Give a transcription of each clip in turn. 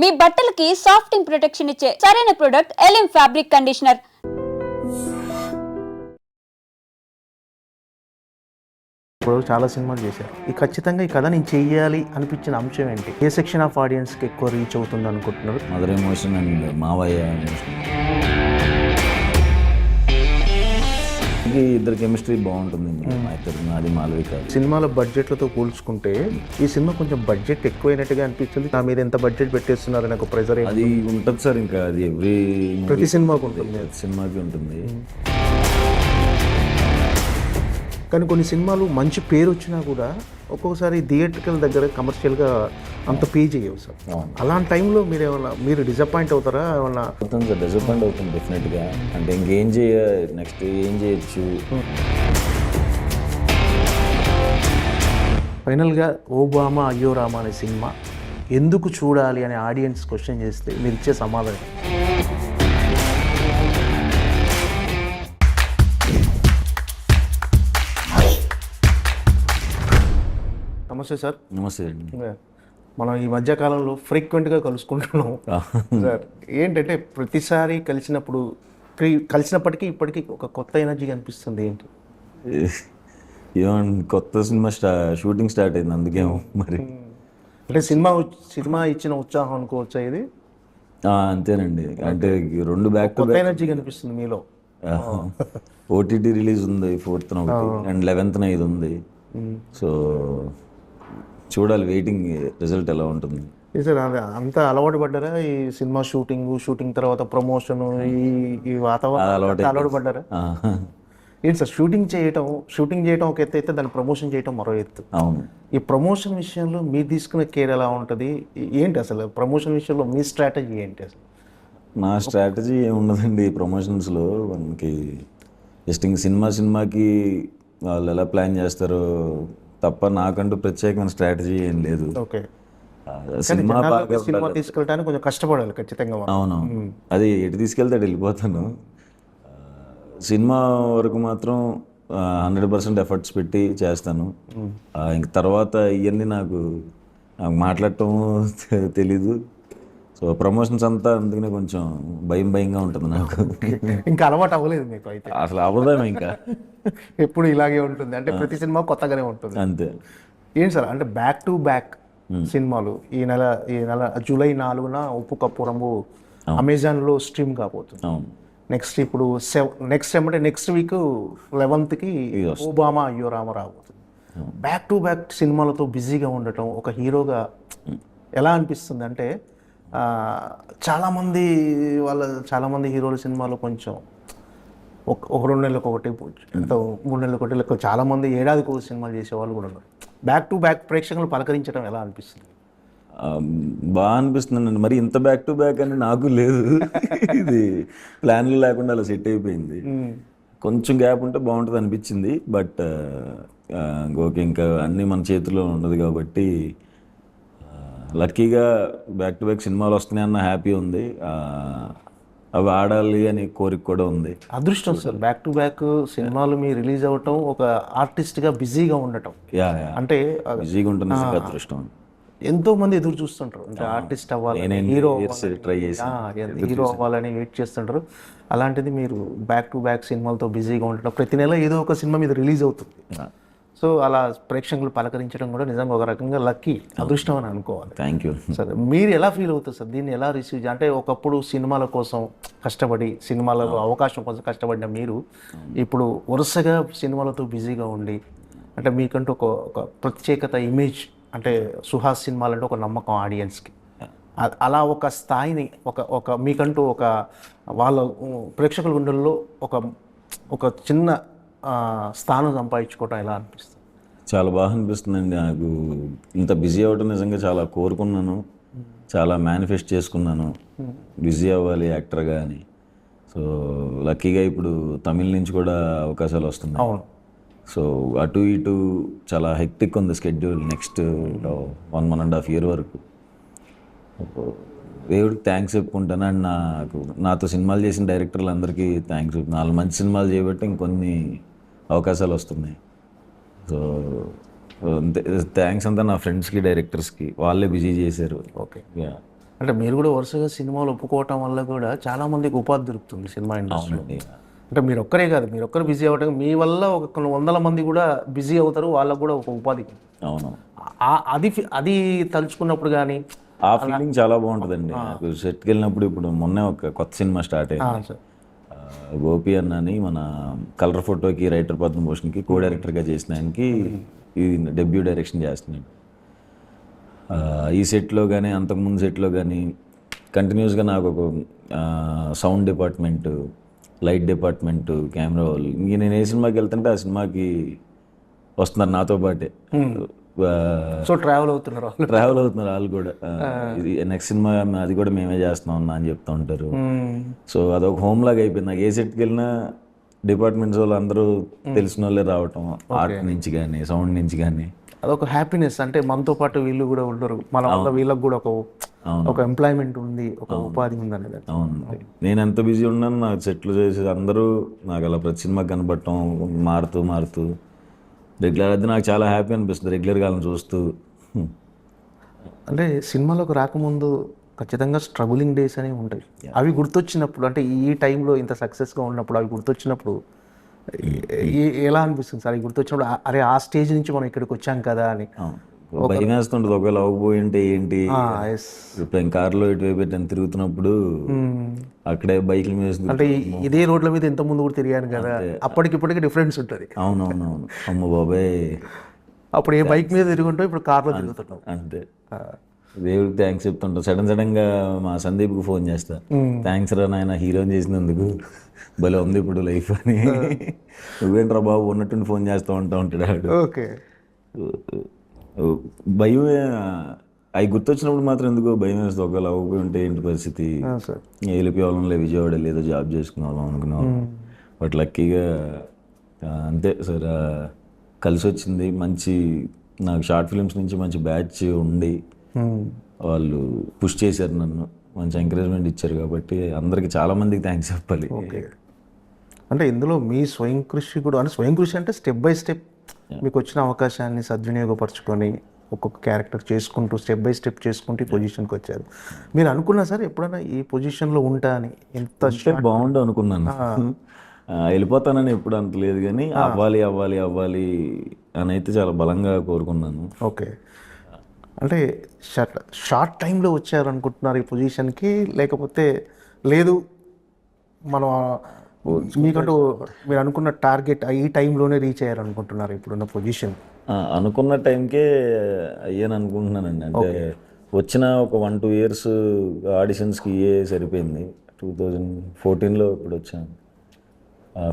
మీ బట్టలకి సాఫ్టింగ్ ప్రొటెక్షన్ ఇచ్చే సరైన ప్రొడక్ట్ ఎలిమ్ ఫ్యాబ్రిక్ కండిషనర్. ఇప్పుడు చాలా సినిమాలు చేశారు. ఖచ్చితంగా ఈ కథ నేను చెయ్యాలి అనిపించిన అంశం ఏంటి? ఏ సెక్షన్ ఆఫ్ ఆడియన్స్కి ఎక్కువ రీచ్ అవుతుంది అనుకుంటున్నారు? మదర్ ఎమోషన్ అండ్ మావయ్య ఎమోషన్. ఇద్దరు కెమిస్ట్రీ బాగుంటుంది. నాది మాలవిక. సినిమాల బడ్జెట్లతో పోల్చుకుంటే ఈ సినిమా కొంచెం బడ్జెట్ ఎక్కువైనట్టుగా అనిపించింది. నా మీద ఎంత బడ్జెట్ పెట్టేస్తున్నారు నాకు ప్రెజర్ అది ఉంటుంది సార్. ఇంకా అది ప్రతి సినిమాకి ఉంటుంది. సినిమాకి ఉంటుంది. కానీ కొన్ని సినిమాలు మంచి పేరు వచ్చినా కూడా ఒక్కొక్కసారి థియేట్రికల్ దగ్గర కమర్షియల్గా అంత పే చేయవు సార్. అలాంటి టైంలో మీరు డిసప్పాయింట్ అవుతారా? ఏమన్నా అవుతుంది సార్, డిసప్పాయింట్ అవుతుంది డెఫినెట్గా. అంటే ఇంకేం నెక్స్ట్ ఏం చేయొచ్చు. ఫైనల్గా ఓబామా అయ్యో రామా అనే సినిమా ఎందుకు చూడాలి అనే ఆడియన్స్ క్వశ్చన్ చేస్తే మీరు ఇచ్చే సమాధానం? నమస్తే సార్. నమస్తే అండి. మనం ఈ మధ్యకాలంలో ఫ్రీక్వెంట్గా కలుసుకుంటున్నాం సార్. ఏంటంటే ప్రతిసారి కలిసినప్పటికీ ఇప్పటికీ ఒక కొత్త ఎనర్జీ కనిపిస్తుంది. ఏంటి ఏమన్నా కొత్త సినిమా షూటింగ్ స్టార్ట్ అయింది, అందుకేమో మరి. అంటే సినిమా ఇచ్చిన ఉత్సాహం అనుకోవచ్చా ఇది? అంతేనండి. అంటే రెండు బ్యాక్ టు కొత్త ఎనర్జీ కనిపిస్తుంది మీలో. ఓటీటీ రిలీజ్ ఉంది 4th అండ్ 11th ఇది ఉంది. సో చూడాలి, వెయిటింగ్ రిజల్ట్ ఎలా ఉంటుంది. సార్ అంతా అలవాటు పడ్డారా ఈ సినిమా షూటింగ్ తర్వాత ప్రమోషన్ ఈ వాతావరణం అలవాటు పడ్డారా? ఏంటి సార్ షూటింగ్ చేయటం ఒక ఎత్తు అయితే దాన్ని ప్రమోషన్ చేయటం మరో ఎత్తు. అవును. ఈ ప్రమోషన్ విషయంలో మీరు తీసుకునే కేర్ ఎలా ఉంటుంది? ఏంటి అసలు ప్రమోషన్ విషయంలో మీ స్ట్రాటజీ ఏంటి అసలు? నా స్ట్రాటజీ ఏమున్నదండి ప్రమోషన్స్లో. మనకి జస్ట్ ఇంక సినిమాకి వాళ్ళు ఎలా ప్లాన్ చేస్తారో తప్ప నాకంటూ ప్రత్యేకమైన స్ట్రాటజీ ఏం లేదు. ఓకే. సినిమా తీసుకెళ్ళడానికి కొంచెం కష్టపడాలి ఖచ్చితంగా. అవునవును. అది ఎటు తీసుకెళ్తే అటు వెళ్ళిపోతాను. సినిమా వరకు మాత్రం 100% ఎఫర్ట్స్ పెట్టి చేస్తాను. ఇంక తర్వాత ఇవన్నీ నాకు మాట్లాడటం తెలీదు. సో ప్రమోషన్స్ అంతా అందుకనే కొంచెం భయంగా ఉంటుంది నాకు. ఇంకా అలవాటు అవ్వలేదు మీకు అయితే? అసలు అవ్వదాం ఇంకా. ఎప్పుడు ఇలాగే ఉంటుంది, అంటే ప్రతి సినిమా కొత్తగానే ఉంటుంది. అంతే. ఏంటి సార్ అంటే బ్యాక్ టు బ్యాక్ సినిమాలు ఈ నెల జూలై 4న ఉప్పు కప్పు రంగు అమెజాన్లో స్ట్రీమ్ కాబోతుంది. అవును. నెక్స్ట్ ఇప్పుడు నెక్స్ట్ వీక్ 11th ఓబామా అయ్యో రామ రాబోతుంది. బ్యాక్ టు బ్యాక్ సినిమాలతో బిజీగా ఉండటం ఒక హీరోగా ఎలా అనిపిస్తుంది? అంటే చాలామంది హీరోల సినిమాలు కొంచెం ఒక 2 నెలలకు ఒకటి 3 నెలలకు ఒకటి లెక్క చాలామంది ఏడాదికి ఒక సినిమాలు చేసేవాళ్ళు కూడా ఉన్నారు. బ్యాక్ టు బ్యాక్ ప్రేక్షకులు పలకరించడం ఎలా అనిపిస్తుంది? బాగా అనిపిస్తుందండి. మరి ఇంత బ్యాక్ టు బ్యాక్ అని నాకు లేదు. ఇది ప్లాన్లు లేకుండా అలా సెట్ అయిపోయింది. కొంచెం గ్యాప్ ఉంటే బాగుంటుంది అనిపించింది. బట్ ఓకే, ఇంకా అన్నీ మన చేతిలో ఉండదు కాబట్టి లక్కీగా బ్యాక్ టు బ్యాక్ సినిమాలు వస్తున్నాయి అన్న హ్యాపీ ఉంది. అవి ఆడాలి అని కోరిక కూడా ఉంది. అదృష్టం సార్. బ్యాక్ టు బ్యాక్ సినిమాలు మీ రిలీజ్ అవ్వటం, ఒక ఆర్టిస్ట్గా బిజీగా ఉండటం. అంటే బిజీగా ఉంటుంది, అదృష్టం. ఎంతో మంది ఎదురు చూస్తుంటారు, అంటే ఆర్టిస్ట్ అవ్వాలని, హీరో అవ్వాలని వెయిట్ చేస్తుంటారు. అలాంటిది మీరు బ్యాక్ టు బ్యాక్ సినిమాలతో బిజీగా ఉండటం, ప్రతి నెల ఏదో ఒక సినిమా మీద రిలీజ్ అవుతుంది. సో అలా ప్రేక్షకులు పలకరించడం కూడా నిజంగా ఒక రకంగా లక్కీ, అదృష్టం అని అనుకోవాలి. Thank you sir. మీరు ఎలా ఫీల్ అవుతారు సార్ దీన్ని ఎలా రిసీవ్? అంటే ఒకప్పుడు సినిమాల కోసం కష్టపడి, సినిమాలలో అవకాశం కోసం కష్టపడిన మీరు ఇప్పుడు వరుసగా సినిమాలతో బిజీగా ఉండి, అంటే మీకంటూ ఒక ప్రత్యేకత ఇమేజ్, అంటే సుహాస్ సినిమాలంటే ఒక నమ్మకం ఆడియన్స్కి, అలా ఒక స్థాయిని ఒక మీకంటూ ఒక వాళ్ళ ప్రేక్షకుల గుండెల్లో ఒక చిన్న స్థానం సంపాదించుకోవటం ఎలా అనిపిస్తుంది? చాలా బాగా అనిపిస్తుందండి. నాకు ఇంత బిజీ అవ్వడం నిజంగా చాలా కోరుకున్నాను, చాలా మేనిఫెస్ట్ చేసుకున్నాను బిజీ అవ్వాలి యాక్టర్గా అని. సో లక్కీగా ఇప్పుడు తమిళ నుంచి కూడా అవకాశాలు వస్తున్నాయి. అవును. సో అటు ఇటు చాలా హెక్టిక్ ఉంది స్కెడ్యూల్. నెక్స్ట్ 1.5 year వరకు దేవుడికి థ్యాంక్స్ చెప్పుకుంటాను. అండ్ నాతో సినిమాలు చేసిన డైరెక్టర్లు అందరికీ థ్యాంక్స్. 4 మంచి సినిమాలు చేయబట్టి ఇంకొన్ని అవకాశాలు వస్తున్నాయి. సో థ్యాంక్స్ అంతా నా ఫ్రెండ్స్కి, డైరెక్టర్స్కి, వాళ్ళే బిజీ చేశారు. ఓకే. అంటే మీరు కూడా వరుసగా సినిమాలు ఒప్పుకోవటం వల్ల కూడా చాలా మందికి ఉపాధి దొరుకుతుంది సినిమా ఇండస్ట్రీలో. అవునండి. అంటే మీరు ఒక్కరే కాదు, మీరు ఒక్కరు బిజీ అవ్వటం మీ వల్ల ఒక కొన్ని వందల మంది కూడా బిజీ అవుతారు, వాళ్ళకు కూడా ఒక ఉపాధి. అవును, అది తలుచుకున్నప్పుడు కానీ ఆ ఫీలింగ్ చాలా బాగుంటుందండి. నాకు సెట్కి వెళ్ళినప్పుడు ఇప్పుడు మొన్నే ఒక కొత్త సినిమా స్టార్ట్ అయింది. సార్ గోపి అన్నని మన కలర్ ఫోటోకి రైటర్ పద్మభూషణ్కి కో డైరెక్టర్గా చేసిన ఆయనకి ఇది డెబ్యూ డైరెక్షన్ చేస్తున్నాను. ఈ సెట్లో కానీ అంతకుముందు సెట్లో కానీ కంటిన్యూస్గా నాకు ఒక sound department, light department, camera వాళ్ళు, ఇంక నేను ఏ సినిమాకి వెళ్తుంటే ఆ సినిమాకి వస్తున్నారు నాతో పాటే. సో ట్రావెల్ అవుతున్నారు వాళ్ళు కూడా. ఇది నెక్స్ట్ సినిమా అది కూడా మేమే చేస్తున్నాం అన్న అని చెప్తూ ఉంటారు. సో అదొక హోమ్ లాగా అయిపోయింది నాకు. ఏ సెట్కి వెళ్ళినా డిపార్ట్మెంట్స్ వాళ్ళు అందరూ తెలిసిన వాళ్ళే రావటం, ఆర్ట్ నుంచి కానీ సౌండ్ నుంచి కానీ. అదొక హ్యాపీనెస్. అంటే మనతో పాటు వీళ్ళు కూడా ఉండరు, మన వల్ల వీళ్ళకి కూడా ఒక ఎంప్లాయ్మెంట్ ఉంది, ఒక ఉపాధి ఉంది అనేది. అవును, నేను ఎంత బిజీ ఉన్నాను నాకు సెట్లు చేసి అందరూ నాకు అలా ప్రతి సినిమాకి కనబడటం, మారుతూ రెగ్యులర్ అది నాకు చాలా హ్యాపీ అనిపిస్తుంది రెగ్యులర్గా వాళ్ళని చూస్తూ. అంటే సినిమాలోకి రాకముందు ఖచ్చితంగా స్ట్రగులింగ్ డేస్ అనేవి ఉంటాయి. అవి గుర్తొచ్చినప్పుడు, అంటే ఈ టైంలో ఇంత సక్సెస్గా ఉన్నప్పుడు అవి గుర్తొచ్చినప్పుడు ఎలా అనిపిస్తుంది సార్? అవి గుర్తొచ్చినప్పుడు అరే ఆ స్టేజ్ నుంచి మనం ఇక్కడికి వచ్చాం కదా అని భయం వేస్తుంటుంది. ఒకవేళ అవ్వబోయి ఉంటే ఏంటి. ఇప్పుడు నేను కార్లో ఇటువైపు పెట్టాను తిరుగుతున్నప్పుడు అక్కడే బైక్ల మీద అంటే ఇదే రోడ్ల మీద ఎంత ముందు కూడా తిరిగాను కదా, అప్పటికిప్పటికి డిఫరెన్స్ ఉంటుంది. అవునవునవును, అమ్మ బాబాయ్ అప్పుడు ఏ బైక్ మీద తిరుగుంటాం, ఇప్పుడు కార్లో తిరుగుతుంటాం. అంతే. దేవుడికి థ్యాంక్స్ చెప్తుంటా. సడన్గా మా సందీప్కి ఫోన్ చేస్తా, థ్యాంక్స్ రా నాయన హీరోని చేసినందుకు, భలే ఉంది ఇప్పుడు లైఫ్ అని. నువ్వేంట్రా బాబు ఉన్నట్టుండి ఫోన్ చేస్తూ ఉంటాడు. ఓకే. భయం అవి గుర్తొచ్చినప్పుడు మాత్రం ఎందుకో భయం వేస్తుంది. ఒకవేళ అవ్వకపోయి ఉంటే ఏంటి పరిస్థితి, వెళ్ళిపోయే వాళ్ళం, విజయవాడ లేదో జాబ్ చేసుకునే వాళ్ళం అనుకునే వాళ్ళం. బట్ లక్కీగా అంతే సార్, కలిసి వచ్చింది. మంచి నాకు షార్ట్ ఫిల్మ్స్ నుంచి మంచి బ్యాచ్ ఉండి వాళ్ళు పుష్ చేశారు నన్ను, మంచి ఎంకరేజ్మెంట్ ఇచ్చారు. కాబట్టి అందరికి చాలా మందికి థ్యాంక్స్ చెప్పాలి. ఓకే. అంటే ఇందులో మీ స్వయం కృషి కూడా, అంటే స్వయం కృషి అంటే స్టెప్ బై స్టెప్ మీకు వచ్చిన అవకాశాన్ని సద్వినియోగపరచుకొని ఒక్కొక్క క్యారెక్టర్ చేసుకుంటూ స్టెప్ బై స్టెప్ చేసుకుంటూ ఈ పొజిషన్కి వచ్చారు. మీరు అనుకున్నా సార్ ఎప్పుడైనా ఈ పొజిషన్లో ఉంటా అని? ఎంత బాగుండు అనుకున్నాను, వెళ్ళిపోతానని ఎప్పుడు అంత లేదు, కానీ అవ్వాలి అని అయితే చాలా బలంగా కోరుకున్నాను. ఓకే. అంటే షార్ట్ టైంలో వచ్చారు అనుకుంటున్నారు ఈ పొజిషన్కి, లేకపోతే లేదు మనం మీకంటూ మీరు అనుకున్న టార్గెట్ ఈ టైంలోనే రీచ్ అయ్యారు అనుకుంటున్నారు ఇప్పుడున్న పొజిషన్? అనుకున్న టైంకే అయ్యాను అనుకుంటున్నానండి. అంటే వచ్చిన ఒక 1-2 years ఆడిషన్స్కి సరిపోయింది. 2014లో ఇప్పుడు వచ్చాను.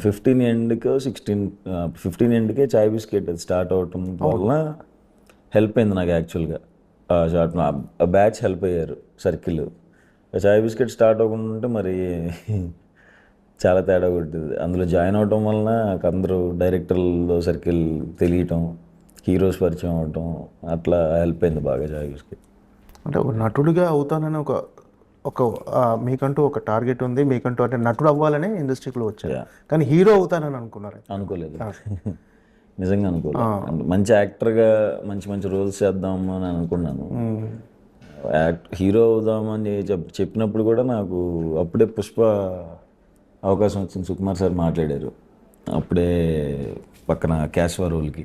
15 ఎండ్కో 15 ఎండ్కే చాయ్ బిస్కెట్ అది స్టార్ట్ అవటం వల్ల హెల్ప్ అయింది నాకు. యాక్చువల్గా షార్ట్ బ్యాచ్ హెల్ప్ అయ్యారు, సర్కిల్. చాయ్ బిస్కెట్ స్టార్ట్ అవ్వకుండా ఉంటే మరి చాలా తేడా కొట్టింది. అందులో జాయిన్ అవటం వలన నాకు అందరూ డైరెక్టర్లో సర్కిల్ తెలియటం, హీరోస్ పరిచయం అవటం, అట్లా హెల్ప్ అయింది బాగా చాయ్ బిస్కెట్. అంటే ఒక నటుడిగా అవుతానని ఒక మీకంటూ ఒక టార్గెట్ ఉంది, మీకంటూ అంటే నటుడు అవ్వాలనే ఇండస్ట్రీలో వచ్చారు, కానీ హీరో అవుతానని అనుకున్నారు? అనుకోలేదు, నిజంగా అనుకోలేదు. మంచి యాక్టర్గా మంచి రోల్స్ చేద్దాము అని అనుకున్నాను. హీరో అవుదామని చెప్పినప్పుడు కూడా నాకు అప్పుడే పుష్ప అవకాశం వచ్చింది. సుకుమార్ సార్ మాట్లాడారు అప్పుడే పక్కన కేశవ రోల్కి.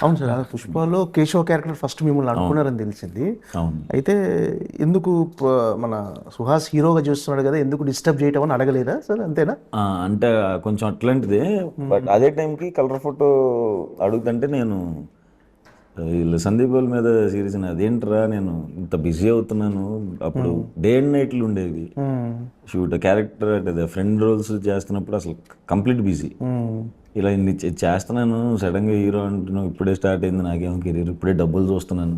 అవును సార్, పుష్పలో కేశవ క్యారెక్టర్ ఫస్ట్ మిమ్మల్ని అనుకున్నారని తెలిసింది. అవును. అయితే ఎందుకు మన సుహాస్ హీరోగా చూస్తున్నాడు కదా, ఎందుకు డిస్టర్బ్ చేయటం అని అడగలేదా సార్? అంతేనా? అంటే కొంచెం అట్లాంటిదే. బట్ అదే టైంకి కలర్ ఫోటో అడుగుతుంటే నేను వీళ్ళు సందీప్ వాళ్ళ మీద సీరియస్ అదేంట్రా నేను ఇంత బిజీ అవుతున్నాను. అప్పుడు డే అండ్ నైట్లు ఉండేవి షూట్. క్యారెక్టర్ అంటే ఫ్రెండ్ రోల్స్ చేస్తున్నప్పుడు అసలు కంప్లీట్ బిజీ. ఇలా ఇన్ని చేస్తున్నాను, సడన్గా హీరో అంటున్నావు, ఇప్పుడే స్టార్ట్ అయింది నాకేమో కెరీర్, ఇప్పుడే డబ్బులు చూస్తున్నాను,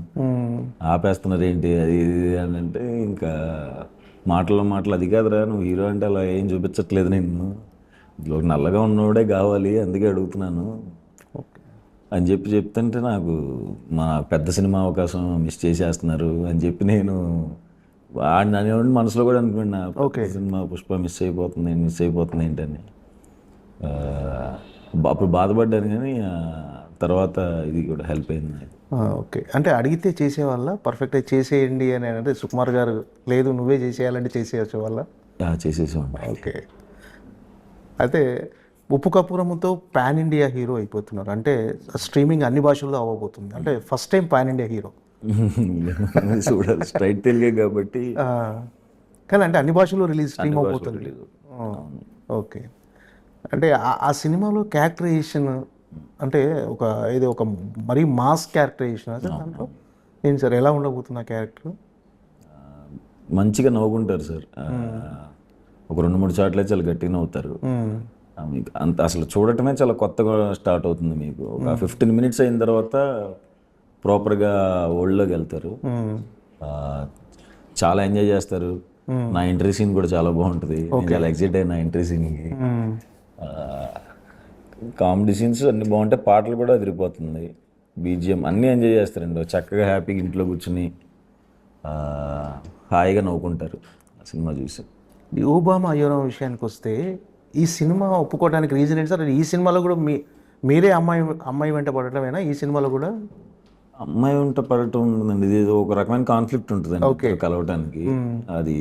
ఆపేస్తున్నారు ఏంటి అది ఇది అని అంటే, ఇంకా మాటలు అది కాదురా నువ్వు హీరో అంటే అలా ఏం చూపించట్లేదు, నేను ఇందులో నల్లగా ఉన్నవాడే కావాలి అందుకే అడుగుతున్నాను అని చెప్తుంటే నాకు మా పెద్ద సినిమా అవకాశం మిస్ చేసేస్తున్నారు అని చెప్పి నేను అనేవాడిని మనసులో కూడా అనుకున్నా, సినిమా పుష్ప మిస్ అయిపోతుంది ఏంటని. అప్పుడు బాధపడ్డాను, కానీ తర్వాత ఇది కూడా హెల్ప్ అయింది. ఓకే. అంటే అడిగితే చేసేవాళ్ళ పర్ఫెక్ట్గా చేసేయండి అని అంటే సుకుమార్ గారు లేదు నువ్వే చేసేయాలంటే చేసేసేవాళ్ళ? చేసేసామండి. ఓకే. అయితే ఉప్పు కప్పురముతో పాన్ ఇండియా హీరో అయిపోతున్నారు. అంటే స్ట్రీమింగ్ అన్ని భాషల్లో అవ్వబోతుంది. అంటే first time pan India hero. చూడాలి, స్ట్రైట్ తెలుగే కాబట్టి. కానీ అంటే అన్ని భాషల్లో స్ట్రీమ్ అవబోతుంది. ఓకే. అంటే ఆ సినిమాలో క్యారెక్టరైజేషన్ అంటే ఒక మరీ మాస్ క్యారెక్టరైజేషన్ సార్ దాంట్లో ఏంటి సార్ ఎలా ఉండబోతుంది ఆ క్యారెక్టర్? మంచిగా నవ్వుకుంటారు సార్. ఒక 2-3 చోట్ల చాలా గట్టిగా నవ్వుతారు. మీకు అంత అసలు చూడటమే చాలా కొత్తగా స్టార్ట్ అవుతుంది. మీకు ఒక 15 మినిట్స్ అయిన తర్వాత ప్రాపర్గా వరల్డ్లోకి వెళ్తారు. చాలా ఎంజాయ్ చేస్తారు. నా ఎంట్రీ సీన్ కూడా చాలా బాగుంటుంది. చాలా ఎగ్జైట్ అయిన ఎంట్రీ సీన్కి. కామెడీ సీన్స్ అన్ని బాగుంటాయి, పాటలు కూడా అదిరిపోతుంది, బీజిఎం అన్నీ ఎంజాయ్ చేస్తారండి. చక్కగా హ్యాపీగా ఇంట్లో కూర్చుని హాయిగా నవ్వుకుంటారు ఆ సినిమా చూసి. ఈ ఓబామా అయ్యోరాం విషయానికి వస్తే ఈ సినిమా ఒప్పుకోవడానికి రీజన్ ఏంటి సార్? ఈ సినిమాలో కూడా మీరే అమ్మాయి వెంట పడటమేనా ఈ సినిమాలో కూడా? అమ్మాయి వెంట పడటం ఉంటుందండి. ఇది ఒక రకమైన కాన్ఫ్లిక్ట్ ఉంటుందండి కలవటానికి. అది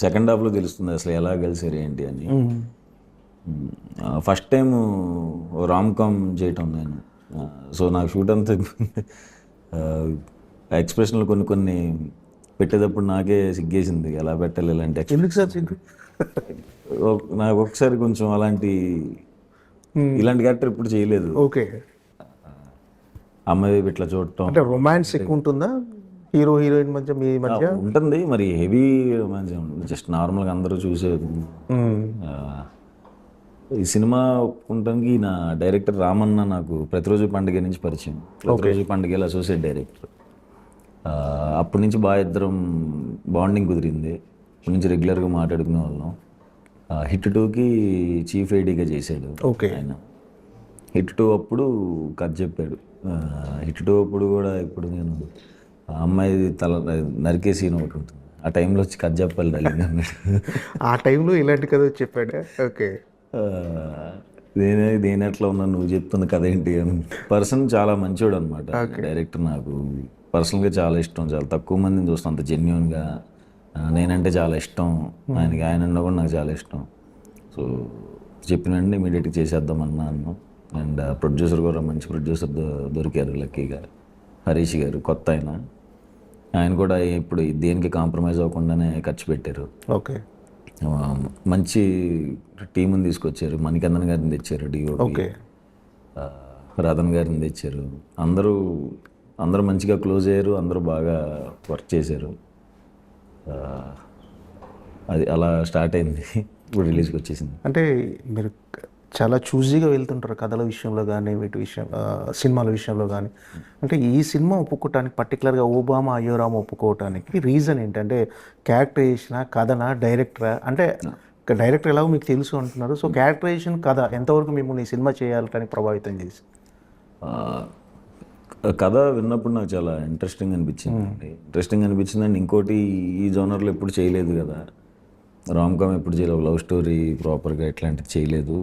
సెకండ్ హాఫ్లో తెలుస్తుంది అసలు ఎలా కలిసారు ఏంటి అని. ఫస్ట్ టైం రామ్ కామ్ చేయటం నేను. సో నాకు షూట్ అంతా ఎక్స్ప్రెషన్లు కొన్ని పెట్టేటప్పుడు నాకే సిగ్గేసింది, ఎలా పెట్టాలి ఇలాంటి. ఎందుకు సార్ సిగ్గు? నాకు ఒకసారి కొంచెం ఇలాంటి క్యారెక్టర్ ఎప్పుడు చేయలేదు. ఓకే. అమ్మాయి ఇట్లా చూడటం అంటే రొమాన్స్ ఎక్కువ ఉంటుందా హీరో హీరోయిన్ మధ్య మీ మధ్య? ఉంటుంది మరి, హెవీ రొమాన్స్ ఉంటుంది, జస్ట్ నార్మల్గా అందరూ చూసేది. ఈ సినిమా ఒప్పుకుంటానికి నా డైరెక్టర్ రామన్న నాకు ప్రతిరోజు పండుగ నుంచి పరిచయం. ప్రతిరోజు పండుగలో అసోసియేట్ డైరెక్టర్. అప్పటి నుంచి బాగా ఇద్దరం బాండింగ్ కుదిరింది. అప్పటి నుంచి రెగ్యులర్గా మాట్లాడుకునే వాళ్ళం. హిట్ 2కి చీఫ్ ఐడీగా చేశాడు ఆయన. హిట్ 2 అప్పుడు కథ చెప్పాడు. హిట్ 2 అప్పుడు కూడా ఇప్పుడు నేను అమ్మాయి తల నరికే సీన్ ఒకటి ఉంటుంది, ఆ టైంలో వచ్చి కథ చెప్పాలి డార్లింగ్ అన్నాడు. ఆ టైంలో ఇలాంటి కథ చెప్పాడు. ఓకే. నేను ఎట్లా ఉన్నాను నువ్వు చెప్తున్న కథ ఏంటి అని. పర్సన్ చాలా మంచివాడు అనమాట డైరెక్టర్. నాకు పర్సనల్గా చాలా ఇష్టం. చాలా తక్కువ మందిని చూస్తాను అంత జెన్యున్గా. నేనంటే చాలా ఇష్టం ఆయనకి, ఆయన కూడా నాకు చాలా ఇష్టం. సో చెప్పినండి ఇమీడియట్గా చేసేద్దాం అన్నాను. అండ్ ప్రొడ్యూసర్ కూడా మంచి ప్రొడ్యూసర్ దొరికారు లక్కీగా, హరీష్ గారు, కొత్త ఆయన కూడా ఇప్పుడు దేనికి కాంప్రమైజ్ అవ్వకుండానే ఖర్చు పెట్టారు. ఓకే. మంచి టీముని తీసుకొచ్చారు. మణికందన్ గారిని తెచ్చారు, డిఓపి రతన్ గారిని తెచ్చారు. అందరూ మంచిగా క్లోజ్ అయ్యారు, అందరూ బాగా వర్క్ చేశారు. అది అలా స్టార్ట్ అయింది, ఇప్పుడు రిలీజ్కి వచ్చేసింది. అంటే మీరు చాలా చూజీగా వెళ్తుంటారు కథల విషయంలో కానీ సినిమాల విషయంలో కానీ. అంటే ఈ సినిమా ఒప్పుకోవటానికి పర్టికులర్గా ఓబామా అయ్యోరామ్ ఒప్పుకోవటానికి రీజన్ ఏంటంటే క్యారెక్టరైజేషనా, కథనా, డైరెక్టరా? అంటే డైరెక్టర్ ఎలాగో మీకు తెలుసు అంటున్నారు. సో క్యారెక్టరైజేషన్, కథ ఎంతవరకు మిమ్మల్ని ఈ సినిమా చేయాలని ప్రభావితం చేసి? కథ విన్నప్పుడు నాకు చాలా ఇంట్రెస్టింగ్ అనిపించింది అండ్ ఇంకోటి ఈ జోనర్లో ఎప్పుడు చేయలేదు కదా, రామ్ కామ్ ఎప్పుడు చేయలేదు, లవ్ స్టోరీ ప్రాపర్గా ఇట్లాంటిది చేయలేదు.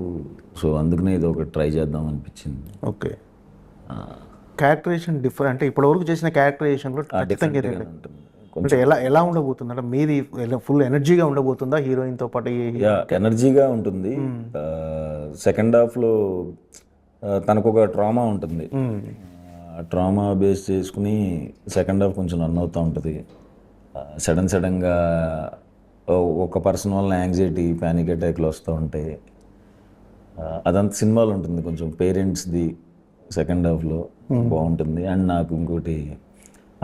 సో అందుకనే ఇది ఒకటి ట్రై చేద్దాం అనిపించింది. ఓకే. క్యారెక్టరైజేషన్ డిఫరెంట్ అంటే ఇప్పటివరకు చేసిన క్యారెక్టరైజేషన్లో ఖచ్చితంగా ఉంటుంది. అంటే ఎలా ఉండబోతుంది అంటే మీది ఫుల్ ఎనర్జీగా ఉండబోతుందా హీరోయిన్తో పాటు? ఎనర్జీగా ఉంటుంది. సెకండ్ హాఫ్లో తనకు ఒక ట్రామా ఉంటుంది. ట్రామా బేస్ చేసుకుని సెకండ్ హాఫ్ కొంచెం రన్ అవుతూ ఉంటుంది. సడన్గా ఒక పర్సన్ వల్ల యాంగ్జైటీ, ప్యానిక్ అటాక్లు వస్తూ ఉంటాయి. అదంతా సినిమాలో ఉంటుంది. కొంచెం పేరెంట్స్ది సెకండ్ హాఫ్లో బాగుంటుంది. అండ్ నాకు ఇంకోటి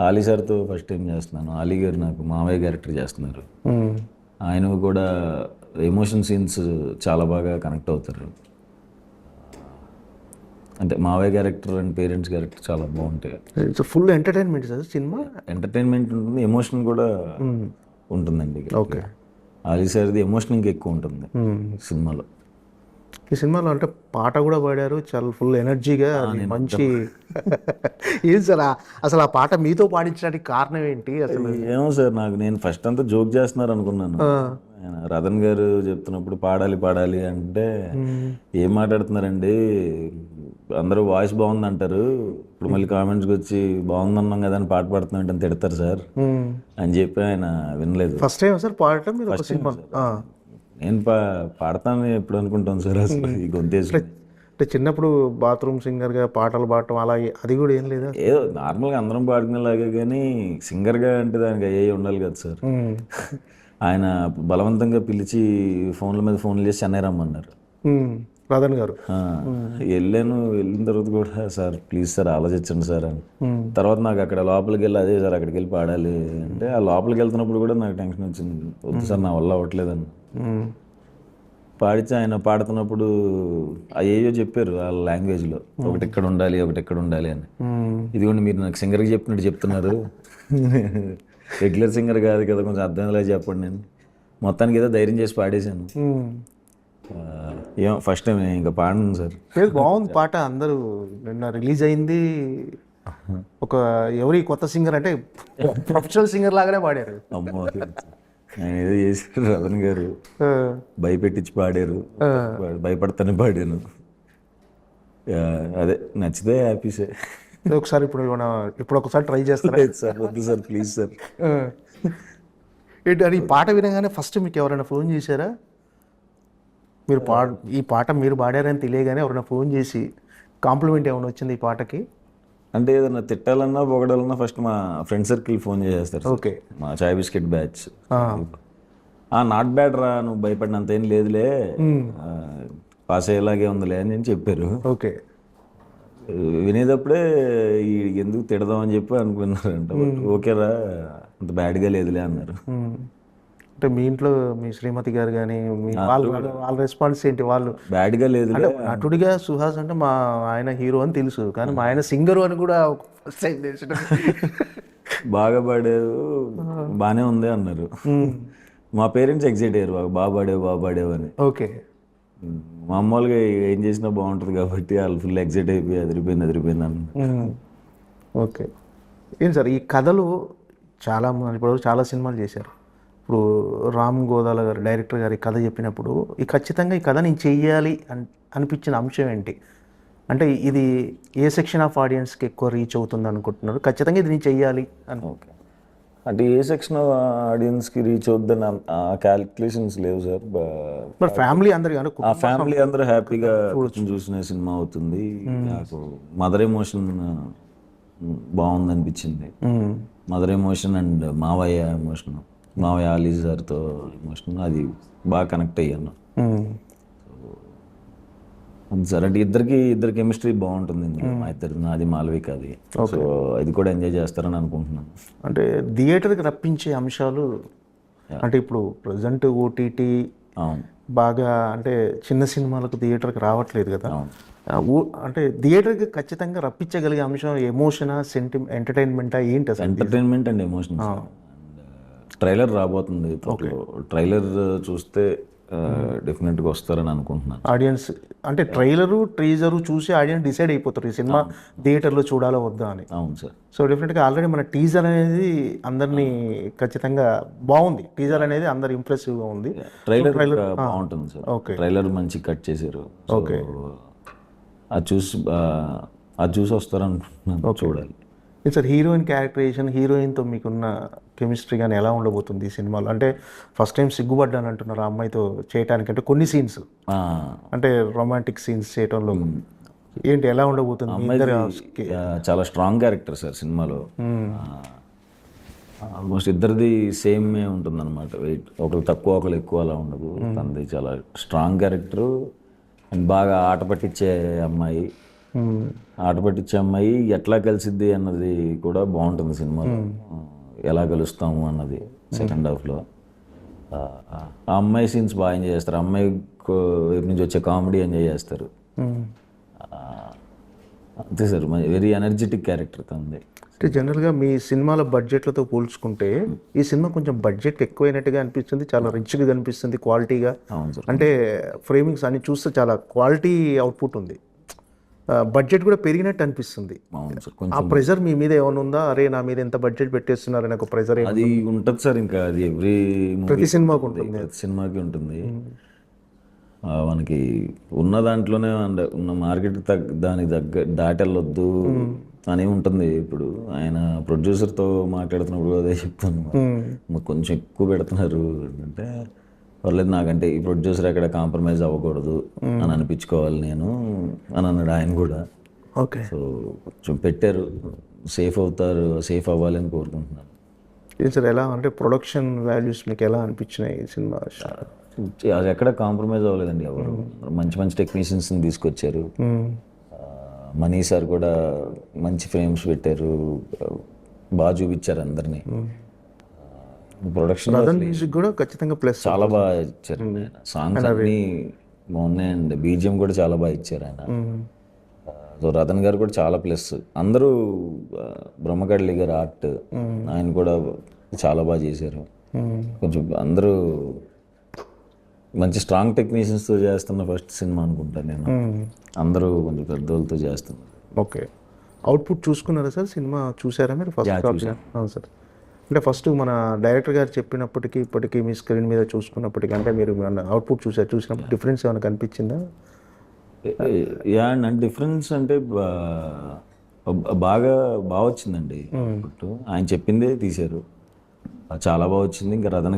ఆలీ సార్తో ఫస్ట్ టైం చేస్తున్నాను. ఆలీ గారు నాకు మావయ్య క్యారెక్టర్ చేస్తున్నారు. ఆయన కూడా ఎమోషన్ సీన్స్ చాలా బాగా కనెక్ట్ అవుతారు. అంటే మావయ్య క్యారెక్టర్ అండ్ పేరెంట్స్ క్యారెక్టర్ చాలా బాగుంటాయి. Full entertainment sir cinema. Entertainment ఉంటుంది, ఎమోషన్ కూడా ఉంటుందండి. ఓకే. ఆలీ సార్ది ఎమోషన్ ఇంకా ఎక్కువ ఉంటుంది సినిమాలో. ఈ సినిమాలో అంటే పాట కూడా పాడారు చాలా ఫుల్ ఎనర్జీగా, మంచి. ఏం సార్ అసలు ఆ పాట మీతో పాడించడానికి కారణం ఏంటి అసలు? ఏమో సార్, నేను ఫస్ట్ అంతా జోక్ చేస్తున్నారు అనుకున్నాను. రతన్ గారు చెప్తున్నప్పుడు పాడాలి అంటే ఏం మాట్లాడుతున్నారండి, అందరూ వాయిస్ బాగుంది అంటారు, ఇప్పుడు మళ్ళీ కామెంట్స్కి వచ్చి బాగుందన్నాం కదా అని పాట పాడుతున్నాం అంటే తిడతారు సార్ అని చెప్పి ఆయన వినలేదు. ఫస్ట్ టైం సార్ పాడటం మీరు ఒక సినిమా? నేను పాడతాను ఎప్పుడు అనుకుంటాను సార్ అసలు ఈ గొంతేసి. అంటే చిన్నప్పుడు బాత్రూమ్ సింగర్గా పాటలు పాడటం అలా అది కూడా ఏం లేదా? ఏదో నార్మల్గా అందరం పాడుకునేలాగే, కానీ సింగర్గా అంటే దానికి అయ్యే ఉండాలి కదా సార్. ఆయన బలవంతంగా పిలిచి ఫోన్ల మీద ఫోన్లు చేసి చెన్నై రమ్మన్నారు. రాధన్ గారు వెళ్ళాను. వెళ్ళిన తర్వాత కూడా సార్ ప్లీజ్ సార్ ఆలోచించండి సార్ అని. తర్వాత నాకు అక్కడ లోపలికి వెళ్ళి అదే సార్ అక్కడికి వెళ్ళి పాడాలి అంటే, ఆ లోపలికి వెళ్తున్నప్పుడు కూడా నాకు టెన్షన్ వచ్చింది, వద్దు సార్ నా వల్ల అవ్వట్లేదని. పాడితే ఆయన పాడుతున్నప్పుడు అయ్యో చెప్పారు వాళ్ళ లాంగ్వేజ్లో, ఒకటి ఇక్కడ ఉండాలి ఒకటి ఎక్కడ ఉండాలి అని. ఇదిగోండి మీరు నాకు సింగర్కి చెప్పినట్టు చెప్తున్నారు, రెగ్యులర్ సింగర్ కాదు కదా, కొంచెం అర్థమయ్యేలా చెప్పండి. నేను మొత్తానికి ఏదో ధైర్యం చేసి పాడేశాను. ఏమో ఫస్ట్ టైం ఇంకా పాడను సార్. బాగుంది పాట. అందరూ నిన్న రిలీజ్ అయింది. ఒక ఎవరి కొత్త సింగర్ అంటే ప్రొఫెషనల్ సింగర్ లాగానే పాడారు. అమ్మో ఆయన ఏదో చేశారు రతన్ గారు, భయపెట్టించి పాడారు, భయపడతానే పాడాను. అదే నచ్చితే హ్యాపీసే. ఒకసారి ఇప్పుడు ఒకసారి ట్రై చేస్తారా? సార్ వద్దు సార్ ప్లీజ్ సార్. ఏంటి అని ఈ పాట వినగానే ఫస్ట్ మీకు ఎవరైనా ఫోన్ చేశారా? మీరు ఈ పాట మీరు పాడారని తెలియగానే ఎవరైనా ఫోన్ చేసి కాంప్లిమెంట్ ఏమైనా వచ్చింది ఈ పాటకి? అంటే ఏదైనా తిట్టాలన్నా పొగడాలన్నా ఫస్ట్ మా ఫ్రెండ్ సర్కిల్ ఫోన్ చేసేస్తారు. ఓకే, మా చాయ్ బిస్కెట్ బ్యాచ్. నాట్ బ్యాడ్ రా, నువ్వు భయపడినంత ఏం లేదులే, పాస్ అయ్యేలాగే ఉందిలే అని నేను చెప్పారు. ఓకే, వినేటప్పుడే ఈ ఎందుకు తిడదాం అని చెప్పి అనుకున్నారంట. ఓకేరా అంత బ్యాడ్గా లేదులే అన్నారు. అంటే మీ ఇంట్లో మీ శ్రీమతి గారు కానీ వాళ్ళ రెస్పాన్స్ ఏంటి? వాళ్ళు బ్యాడ్గా లేదు నటుడిగా సుహాస్ అంటే మా ఆయన హీరో అని తెలుసు, కానీ మా ఆయన సింగరు అని కూడా బాగా పాడారు, బాగానే ఉంది అన్నారు. మా పేరెంట్స్ ఎగ్జైట్ అయ్యారు, బాగా పాడావు అని. ఓకే, మామూలుగా ఏం చేసినా బాగుంటుంది కాబట్టి వాళ్ళు ఫుల్ ఎగ్జైట్ అయిపోయి అదిరిపోయింది అన్నారు. ఓకే, ఏం సార్ ఈ కథలు చాలా ఇప్పుడు చాలా సినిమాలు చేశారు. ఇప్పుడు రామ్ గోదాల గారు డైరెక్టర్ గారి కథ చెప్పినప్పుడు ఖచ్చితంగా ఈ కథ నేను చెయ్యాలి అనిపించిన అంశం ఏంటి? అంటే ఇది ఏ సెక్షన్ ఆఫ్ ఆడియన్స్కి ఎక్కువ రీచ్ అవుతుంది అనుకుంటున్నారు? ఖచ్చితంగా ఇది నేను చెయ్యాలి అని. ఓకే, అంటే ఏ సెక్షన్ ఆఫ్ ఆడియన్స్కి రీచ్ అవుద్దని ఆ క్యాలిక్యులేషన్స్ లేవు సార్. బట్ ఫ్యామిలీ అందరు కానీ ఫ్యామిలీ అందరూ హ్యాపీగా చూసిన సినిమా అవుతుంది. నాకు మదర్ ఎమోషన్ బాగుంది అనిపించింది. మదర్ ఎమోషన్ అండ్ మావయ్య ఎమోషన్, మావయ్య ఆలీ సార్తో ఎమోషన్, అది బాగా కనెక్ట్ అయ్యాను సార్. అంటే ఇద్దరు కెమిస్ట్రీ బాగుంటుంది మా ఇద్దరు, నాది మాలవిక అది. సో ఇది కూడా ఎంజాయ్ చేస్తారని అనుకుంటున్నాను. అంటే థియేటర్కి రప్పించే అంశాలు అంటే ఇప్పుడు ప్రజెంట్ ఓటీటీ బాగా అంటే చిన్న సినిమాలకు థియేటర్కి రావట్లేదు కదా. అంటే థియేటర్కి ఖచ్చితంగా రప్పించగలిగే అంశం ఎమోషనా, ఎంటర్టైన్మెంటా ఏంటి అసలు? Entertainment and emotion. ట్రైలర్ రాబోతుంది, ట్రైలర్ చూస్తే డెఫినెట్గా వస్తారని అనుకుంటున్నాను. ఆడియన్స్ అంటే ట్రైలరు ట్రీజరు చూసి ఆడియన్స్ డిసైడ్ అయిపోతారు ఈ సినిమా థియేటర్లో చూడాలో వద్దా అని. అవును సార్. సో డెఫినెట్గా ఆల్రెడీ మన టీజర్ అనేది అందరినీ ఖచ్చితంగా బాగుంది. టీజర్ అనేది అందరు ఇంప్రెసివ్గా ఉంది. ట్రైలర్ బాగుంటుంది సార్. ఓకే, ట్రైలర్ మంచి కట్ చేశారు. ఓకే, అది చూసి వస్తారనుకుంటున్నాను, చూడాలి. సార్ హీరోయిన్ క్యారెక్టరైజేషన్, హీరోయిన్తో మీకున్న కెమిస్ట్రీ కానీ ఎలా ఉండబోతుంది ఈ సినిమాలో? అంటే ఫస్ట్ టైం సిగ్గుపడ్డాను అంటున్నారు ఆ అమ్మాయితో చేయటానికి, అంటే కొన్ని సీన్స్ అంటే రొమాంటిక్ సీన్స్ చేయటంలో ఏంటి ఎలా ఉండబోతుంది? చాలా స్ట్రాంగ్ క్యారెక్టర్ సార్ సినిమాలో. ఆల్మోస్ట్ ఇద్దరిది సేమే ఉంటుంది అనమాట. వెయిట్ ఒకరు తక్కువ ఒకరు ఎక్కువ అలా ఉండదు. తనది చాలా స్ట్రాంగ్ క్యారెక్టరు అండ్ బాగా ఆట పట్టించే అమ్మాయి. ఆట పట్టించే అమ్మాయి ఎట్లా కలిసిద్ది అన్నది కూడా బాగుంటుంది సినిమాలో. ఎలా కలుస్తాము అన్నది సెకండ్ హాఫ్లో. ఆ అమ్మాయి సీన్స్ బాగా ఎంజాయ్ చేస్తారు. అమ్మాయి వైపు నుంచి వచ్చే కామెడీ ఎంజాయ్ చేస్తారు. అంతే సార్, వెరీ ఎనర్జెటిక్ క్యారెక్టర్ తనది. అంటే జనరల్గా మీ సినిమాల బడ్జెట్లతో పోల్చుకుంటే ఈ సినిమా కొంచెం బడ్జెట్ ఎక్కువైనట్టుగా అనిపిస్తుంది, చాలా రిచ్గా కనిపిస్తుంది, క్వాలిటీగా. అవును సార్. అంటే ఫ్రేమింగ్స్ అన్ని చూస్తే చాలా క్వాలిటీ అవుట్పుట్ ఉంది. బడ్జెట్ కూడా పెరిగినట్టు అనిపిస్తుంది. అవును సార్. ఆ ప్రెజర్ మీ మీద ఏమైనా ఉందా? అరే నా మీద ఎంత బడ్జెట్ పెట్టేస్తున్నారు అనే ఒక ప్రెజర్ అది ఉంటుంది సార్. ఇంకా అది ప్రతి సినిమాకి ఉంటుంది. ప్రతి సినిమాకి ఉంటుంది. మనకి ఉన్న దాంట్లోనే ఉన్న మార్కెట్ దానికి దాటి వెళ్ళొద్దు అని ఉంటుంది. ఇప్పుడు ఆయన ప్రొడ్యూసర్తో మాట్లాడుతున్నప్పుడు అదే చెప్తాను, మాకు కొంచెం ఎక్కువ పెడుతున్నారు అంటే పర్లేదు నాకంటే ఈ ప్రొడ్యూసర్ ఎక్కడ కాంప్రమైజ్ అవ్వకూడదు అని అనిపించుకోవాలి నేను అని అన్నాడు ఆయన కూడా. ఓకే. సో కొంచెం పెట్టారు, సేఫ్ సేఫ్ అవ్వాలి అని కోరుకుంటున్నాను. సార్ ఎలా అంటే ప్రొడక్షన్ వాల్యూస్ మీకు ఎలా అనిపించినాయి ఈ సినిమా? అది ఎక్కడ కాంప్రమైజ్ అవ్వలేదండి ఎవరు. మంచి మంచి టెక్నీషియన్స్ని తీసుకొచ్చారు. మనీ సార్ కూడా మంచి ఫ్రేమ్స్ పెట్టారు, బాగా చూపించారు అందరినీ. ప్రొడక్షన్ మ్యూజిక్ కూడా ఖచ్చితంగా ప్లస్ చాలా బాగా ఇచ్చారు. సాంగ్స్ అన్నీ బాగున్నాయండి, బీజిఎం కూడా చాలా బాగా ఇచ్చారు ఆయన. సో రతన్ గారు కూడా చాలా ప్లస్. అందరూ బ్రహ్మకడ్లి గారు ఆర్ట్ ఆయన కూడా చాలా బాగా చేశారు. కొంచెం అందరూ మంచి స్ట్రాంగ్ టెక్నీషియన్స్తో చేస్తున్న ఫస్ట్ సినిమా అనుకుంటాను నేను. అందరూ కొంచెం పెద్దోళ్ళతో చేస్తున్నారు. ఓకే. అవుట్పుట్ చూసుకున్నారా సార్? సినిమా చూసారా మీరు ఫస్ట్? అవును సార్. అంటే ఫస్ట్ మన డైరెక్టర్ గారు చెప్పినప్పటికీ ఇప్పటికీ మీ స్క్రీన్ మీద చూసుకున్నప్పటికీ అంటే మీరు అవుట్పుట్ చూసినప్పుడు డిఫరెన్స్ ఏమైనా కనిపించిందా? అండ్ డిఫరెన్స్ అంటే బాగా వచ్చిందండి. ఆయన చెప్పిందే తీశారు, చాలా బాగా వచ్చింది. ఇంకా రతన్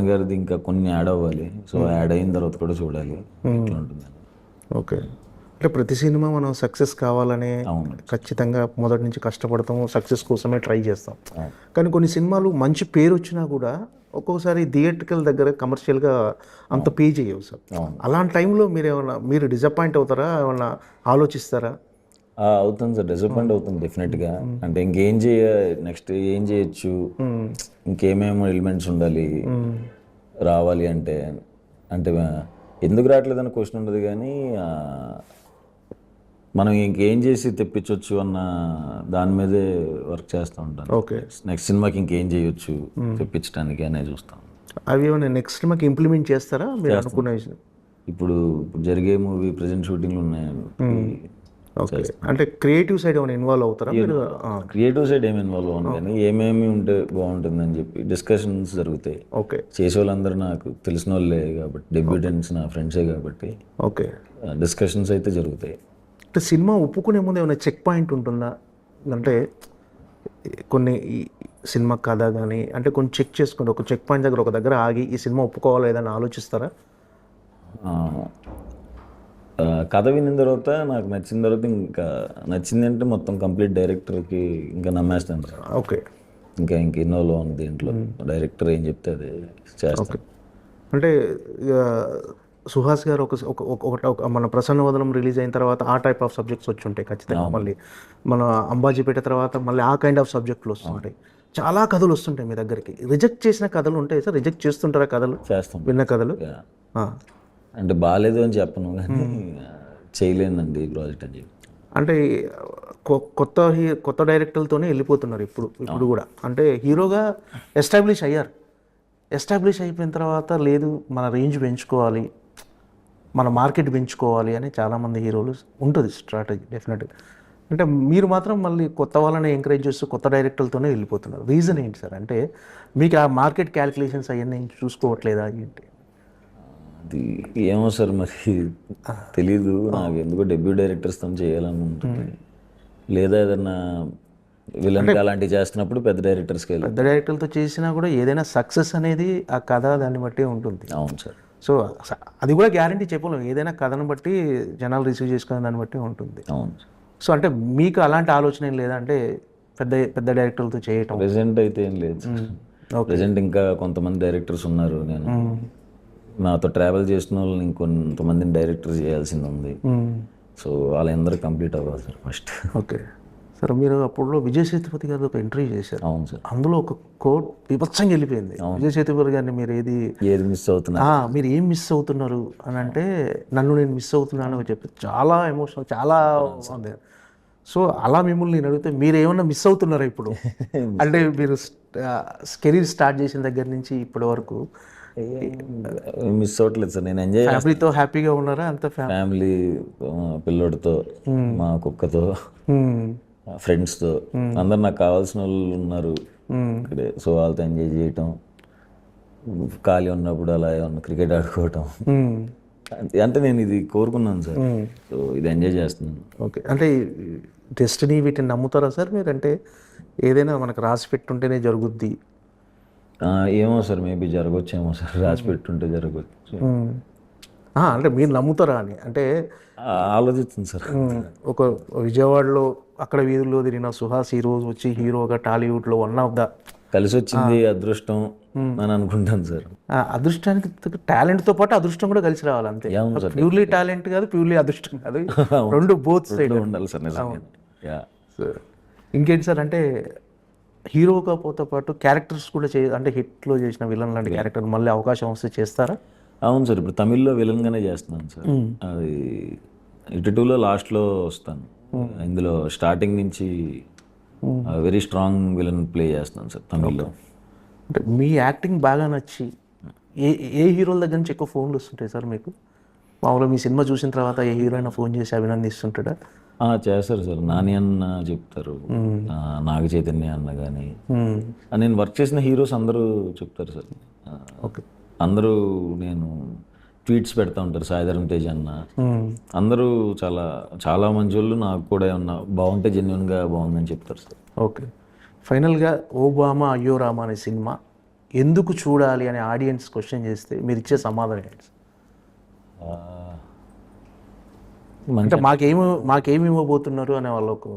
గారిది ఇంకా కొన్ని యాడ్ అవ్వాలి. సో యాడ్ అయిన తర్వాత కూడా చూడాలి ఎట్లా ఉంటుంది. ఓకే. అంటే ప్రతి సినిమా మనం సక్సెస్ కావాలని ఖచ్చితంగా మొదటి నుంచి కష్టపడతాము, సక్సెస్ కోసమే ట్రై చేస్తాం. కానీ కొన్ని సినిమాలు మంచి పేరు వచ్చినా కూడా ఒక్కొక్కసారి థియేట్రికల్ దగ్గర కమర్షియల్గా అంత పే చేయవు సార్. అలాంటి టైంలో మీరు డిసప్పాయింట్ అవుతారా, ఏమన్నా ఆలోచిస్తారా? అవుతుంది సార్, డిసప్పాయింట్ అవుతుంది డెఫినెట్గా. అంటే నెక్స్ట్ ఏం చేయొచ్చు, ఇంకేమేమో ఎలిమెంట్స్ ఉండాలి రావాలి అంటే ఎందుకు రావట్లేదని క్వశ్చన్ ఉండదు, కానీ మనం ఇంకేం చేసి తెప్పించవచ్చు అన్న దాని మీదే వర్క్ చేస్తూ ఉంటాను. ఓకే. నెక్స్ట్ సినిమాకి ఇంకేం చేయొచ్చు తెప్పించడానికి అనే చూస్తాం. అవి ఏమైనా నెక్స్ట్ సినిమాకి ఇంప్లిమెంట్ చేస్తారా మీరు అనుకున్న విషయం? ఇప్పుడు జరిగే మూవీ ప్రజెంట్ షూటింగ్లు ఉన్నాయండి. ఓకే. అంటే క్రియేటివ్ సైడ్ ఏమైనా ఇన్వాల్వ్ అవుతారా మీరు? క్రియేటివ్ సైడ్ ఏమి ఇన్వాల్వ్ అవ్వను, కానీ ఏమేమి ఉంటే బాగుంటుందని చెప్పి డిస్కషన్స్ జరుగుతాయి. ఓకే. చేసే వాళ్ళందరూ నాకు తెలిసిన వాళ్ళే కాబట్టి, డెబ్యూటెంట్స్ నా ఫ్రెండ్సే కాబట్టి ఓకే డిస్కషన్స్ అయితే జరుగుతాయి. అంటే సినిమా ఒప్పుకునే ముందు ఏమైనా చెక్ పాయింట్ ఉంటుందా? అంటే కొన్ని సినిమా కథ కానీ అంటే కొన్ని చెక్ చేసుకోండి, ఒక చెక్ పాయింట్ దగ్గర ఒక దగ్గర ఆగి ఈ సినిమా ఒప్పుకోవాలా ఏదైనా ఆలోచిస్తారా? కథ విన్న తర్వాత నాకు నచ్చిన తర్వాత ఇంకా నచ్చింది అంటే మొత్తం కంప్లీట్ డైరెక్టర్కి ఇంకా నమ్మేస్తాను సార్. ఓకే. ఇంకా ఇన్నోలో ఉంది దీంట్లో, డైరెక్టర్ ఏం చెప్తే అదే చేస్తాను. అంటే సుహాస్ గారు ఒక మన ప్రసన్న వదనం రిలీజ్ అయిన తర్వాత ఆ టైప్ ఆఫ్ సబ్జెక్ట్స్ వచ్చి ఉంటాయి ఖచ్చితంగా. మళ్ళీ మన అంబాజీపేట తర్వాత మళ్ళీ ఆ కైండ్ ఆఫ్ సబ్జెక్టులు వస్తుంటాయి. చాలా కథలు వస్తుంటాయి మీ దగ్గరికి. రిజెక్ట్ చేసిన కథలు ఉంటాయి సార్? రిజెక్ట్ చేస్తుంటారా కథలు? చేస్తాం. విన్న కథలు అంటే బాగాలేదు అని చెప్పను, కానీ చేయలేనండి ఈ ప్రాజెక్ట్ అని చెప్పి. అంటే కొత్త డైరెక్టర్లతోనే వెళ్ళిపోతున్నారు ఇప్పుడు కూడా. అంటే హీరోగా ఎస్టాబ్లిష్ అయిపోయిన తర్వాత లేదు మన రేంజ్ పెంచుకోవాలి, మన మార్కెట్ పెంచుకోవాలి అని చాలామంది హీరోలు ఉంటుంది స్ట్రాటజీ డెఫినెట్గా. అంటే మీరు మాత్రం మళ్ళీ కొత్త వాళ్ళని ఎంకరేజ్ చేస్తూ కొత్త డైరెక్టర్లతోనే వెళ్ళిపోతున్నారు. రీజన్ ఏంటి సార్? అంటే మీకు ఆ మార్కెట్ క్యాలిక్యులేషన్స్ అవన్నీ చూసుకోవట్లేదా ఏంటి? అది ఏమో సార్, మరి తెలీదు నాకు. ఎందుకో డెబ్యూ డైరెక్టర్స్తో చేయాలని ఉంటుంది, లేదా ఏదన్నా వీళ్ళంటే అలాంటివి చేస్తున్నప్పుడు పెద్ద డైరెక్టర్లతో చేసినా కూడా ఏదైనా సక్సెస్ అనేది ఆ కథ దాన్ని బట్టి ఉంటుంది. అవును సార్. సో అది కూడా గ్యారంటీ చెప్పలేము, ఏదైనా కథను బట్టి జనాలు రిసీవ్ చేసుకునే దాన్ని బట్టి ఉంటుంది. అవును. సో అంటే మీకు అలాంటి ఆలోచన ఏం లేదా? అంటే పెద్ద డైరెక్టర్లతో చేయటం ప్రెజెంట్ అయితే ఏం లేదు. ప్రెజెంట్ ఇంకా కొంతమంది డైరెక్టర్స్ ఉన్నారు, నేను నాతో ట్రావెల్ చేసిన వాళ్ళని ఇంకొంతమందిని డైరెక్టర్ చేయాల్సింది ఉంది. సో వాళ్ళందరూ కంప్లీట్ అవ్వాలి సార్ ఫస్ట్. Okay sir. మీరు అప్పుడు విజయ్ సేతుపతి గారితో ఒక ఇంటర్వ్యూ చేశారు. అవును సార్. అందులో ఒక కోట్ బీభత్సంగా వెళ్ళిపోయింది. విజయ్ సేతుపతి గారిని మీరు ఏది మిస్ అవుతున్నా, మీరు ఏం మిస్ అవుతున్నారు అని అంటే నన్ను నేను మిస్ అవుతున్నాను అని చెప్పి చాలా ఎమోషనల్, చాలా ఉంది. సో అలా మిమ్మల్ని నేను అడిగితే మీరు ఏమన్నా మిస్ అవుతున్నారా ఇప్పుడు? అంటే మీరు కెరీర్ స్టార్ట్ చేసిన దగ్గర నుంచి ఇప్పటి వరకు మిస్ అవ్వట్లేదు సార్. నేను ఎంజాయ్ ఫ్యామిలీతో హ్యాపీగా ఉన్నారా? అంత ఫ్యామిలీ, పిల్లోడితో, మా కుక్కతో, ఫ్రెండ్స్తో, అందరు నాకు కావాల్సిన వాళ్ళు ఉన్నారు ఇక్కడే. సో వాళ్ళతో ఎంజాయ్ చేయటం, ఖాళీ ఉన్నప్పుడు అలా ఏమన్నా క్రికెట్ ఆడుకోవటం. అంటే నేను ఇది కోరుకున్నాను సార్, సో ఇది ఎంజాయ్ చేస్తున్నాను. ఓకే, అంటే డెస్టినీ వీటిని నమ్ముతారా సార్ మీరు? అంటే ఏదైనా మనకు రాసి పెట్టుంటేనే జరుగుద్ది. ఏమో సార్, మేబీ జరగవచ్చేమో సార్, రాసి పెట్టుంటే జరగవచ్చు. అంటే మీరు నమ్ముతారా అని అంటే ఆలోచిస్తుంది సార్. ఒక విజయవాడలో అక్కడ వీధుల్లో తిరిగిన సుహాస్ ఈ రోజు వచ్చి హీరోగా టాలీవుడ్లో వన్ ఆఫ్ ద కలిసి వచ్చింది అదృష్టం అని అనుకుంటాను సార్. అదృష్టానికి టాలెంట్తో పాటు అదృష్టం కూడా కలిసి రావాలి అంతే. అవును సార్, ప్యూర్లీ టాలెంట్ కాదు, ప్యూర్లీ అదృష్టం కాదు, రెండు బోత్ సైడ్ ఉండాలి సార్ నిజంగా. సార్ ఇంకేంటి సార్, అంటే హీరోగా పోతో పాటు క్యారెక్టర్స్ కూడా అంటే హిట్లో చేసిన విలన్ లాంటి క్యారెక్టర్ మళ్ళీ అవకాశం వస్తే చేస్తారా? అవును సార్, ఇప్పుడు తమిళ్లో విలన్గానే చేస్తున్నాను సార్. అది ఇటు 2లో లాస్ట్లో వస్తాను. ఇందులో స్టార్టింగ్ నుంచి వెరీ స్ట్రాంగ్ విలన్ ప్లే చేస్తున్నాను సార్ తమిళ్లో. అంటే మీ యాక్టింగ్ బాగా నచ్చి ఏ హీరోల దగ్గర నుంచి ఎక్కువ ఫోన్లు వస్తుంటాయి సార్ మీకు? మామూలుగా మీ సినిమా చూసిన తర్వాత ఏ హీరో అయినా ఫోన్ చేసి అభినందిస్తుంటాడా? చేస్తారు సార్, నాని అన్న చెప్తారు, నాగ చైతన్య అన్న కానీ, నేను వర్క్ చేసిన హీరోస్ అందరూ చెప్తారు సార్. ఓకే, అందరూ నేను ట్వీట్స్ పెడతా ఉంటారు, సాయిధరం తేజ్ అన్న, అందరూ చాలా చాలా మంచి వాళ్ళు. నాకు కూడా ఏమన్నా బాగుంటే జెన్యున్గా బాగుందని చెప్తారు సార్. ఓకే, ఫైనల్గా ఓబామా అయ్యో రామా అనే సినిమా ఎందుకు చూడాలి అని ఆడియన్స్ క్వశ్చన్ చేస్తే మీరు ఇచ్చే సమాధానం ఏంటి? అంటే మాకేమి ఇవ్వబోతున్నారు అనే వాళ్ళకు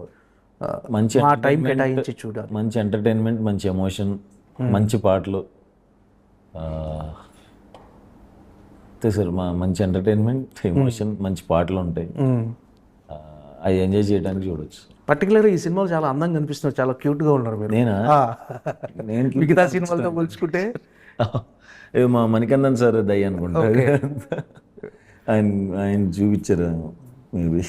మంచి మా టైం కేటాయించి చూడాలి. మంచి ఎంటర్టైన్మెంట్, మంచి ఎమోషన్, మంచి పాటలు, అంతే సార్. మంచి ఎంటర్టైన్మెంట్, ఎమోషన్, మంచి పాటలు ఉంటాయి, అవి ఎంజాయ్ చేయడానికి చూడవచ్చు. పర్టికులర్గా ఈ సినిమాలో చాలా అందంగా కనిపిస్తున్నారు, చాలా క్యూట్గా ఉన్నారు మీరు. నేను మిగతా సినిమాలతో పోల్చుకుంటే మా మణికందన్ సార్ దయ్య అనుకుంటా, ఆయన చూపించారు maybe.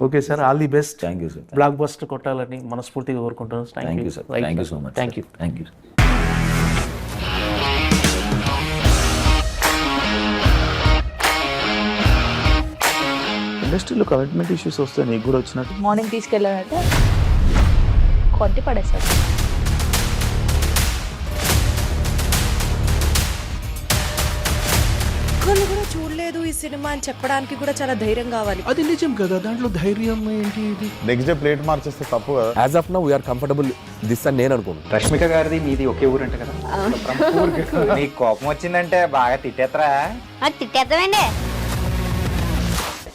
Okay sir, all the best. Thank you sir. Block buster కొట్టాలని మనస్ఫూర్తిగా కోరుకుంటాను. Thank you sir, thank you so much. Thank you. Thank you. ఇండస్ట్రీలో కమిట్మెంట్ ఇష్యూస్ వస్తే నీకు కూడా వచ్చినట్టు? మార్నింగ్ తీసుకెళ్ళానంటే కొట్టి పడేస్తారు. ఒక్కళ్ళు కూడా చూడలేదు ఈ సినిమా అని చెప్పడానికి కూడా చాలా ధైర్యం కావాలి. అది నిజం కదా, దాంట్లో ధైర్యం ఏంటి? ఇది నెక్స్ట్ డే ప్లేట్ మార్చేస్తే తప్పు కదా. As of now we are comfortable this అని నేను అనుకున్నాను. రష్మిక గారిది మీది ఒకే ఊరు అంట కదా? నీకు కోపం వచ్చిందంటే బాగా తిట్టేత్తరా? తిట్టేద్దామండి.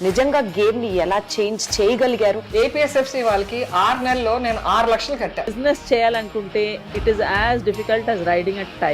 నిజంగా గేమ్ ని ఎలా చేంజ్ చేయగలిగారు? ఏపీఎస్ఎఫ్సి వాళ్ళకి 6 నెలల్లో నేను 6 లక్షలు కట్టా. బిజినెస్ చేయాలనుకుంటే it is as difficult as riding a tiger.